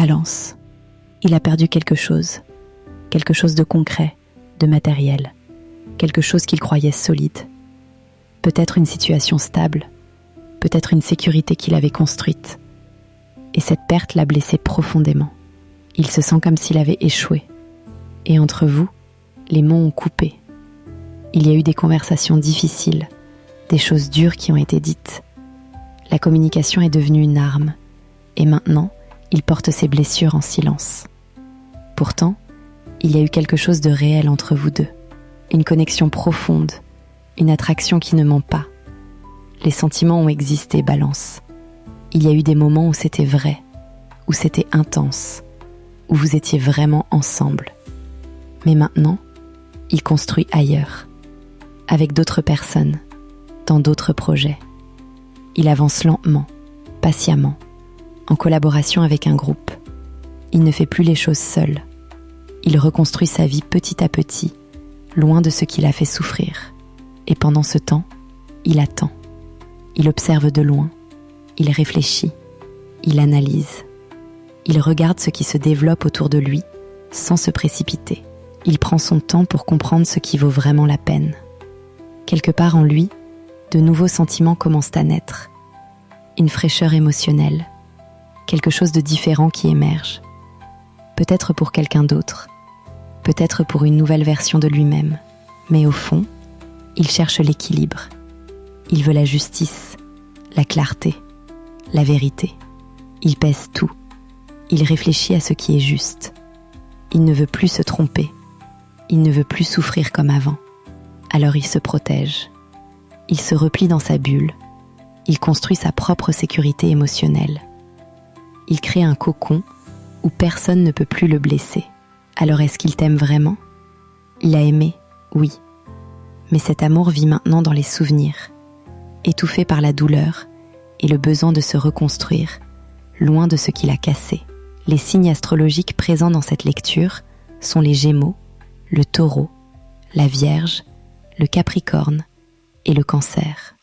Balance. Il a perdu quelque chose de concret, de matériel, quelque chose qu'il croyait solide. Peut-être une situation stable, peut-être une sécurité qu'il avait construite. Et cette perte l'a blessé profondément. Il se sent comme s'il avait échoué. Et entre vous, les mots ont coupé. Il y a eu des conversations difficiles, des choses dures qui ont été dites. La communication est devenue une arme. Et maintenant, il porte ses blessures en silence. Pourtant, il y a eu quelque chose de réel entre vous deux. Une connexion profonde, une attraction qui ne ment pas. Les sentiments ont existé, Balance. Il y a eu des moments où c'était vrai, où c'était intense, où vous étiez vraiment ensemble. Mais maintenant, il construit ailleurs, avec d'autres personnes, dans d'autres projets. Il avance lentement, patiemment, en collaboration avec un groupe. Il ne fait plus les choses seul. Il reconstruit sa vie petit à petit, loin de ce qui l'a fait souffrir. Et pendant ce temps, il attend. Il observe de loin, il réfléchit, il analyse. Il regarde ce qui se développe autour de lui, sans se précipiter. Il prend son temps pour comprendre ce qui vaut vraiment la peine. Quelque part en lui, de nouveaux sentiments commencent à naître. Une fraîcheur émotionnelle, quelque chose de différent qui émerge. Peut-être pour quelqu'un d'autre, peut-être pour une nouvelle version de lui-même. Mais au fond, il cherche l'équilibre. Il veut la justice, la clarté, la vérité. Il pèse tout. Il réfléchit à ce qui est juste. Il ne veut plus se tromper. Il ne veut plus souffrir comme avant. Alors il se protège. Il se replie dans sa bulle. Il construit sa propre sécurité émotionnelle. Il crée un cocon où personne ne peut plus le blesser. Alors est-ce qu'il t'aime vraiment ? Il a aimé, oui. Mais cet amour vit maintenant dans les souvenirs, étouffé par la douleur et le besoin de se reconstruire, loin de ce qui l'a cassé. Les signes astrologiques présents dans cette lecture sont les Gémeaux, le Taureau, la Vierge, le Capricorne et le Cancer.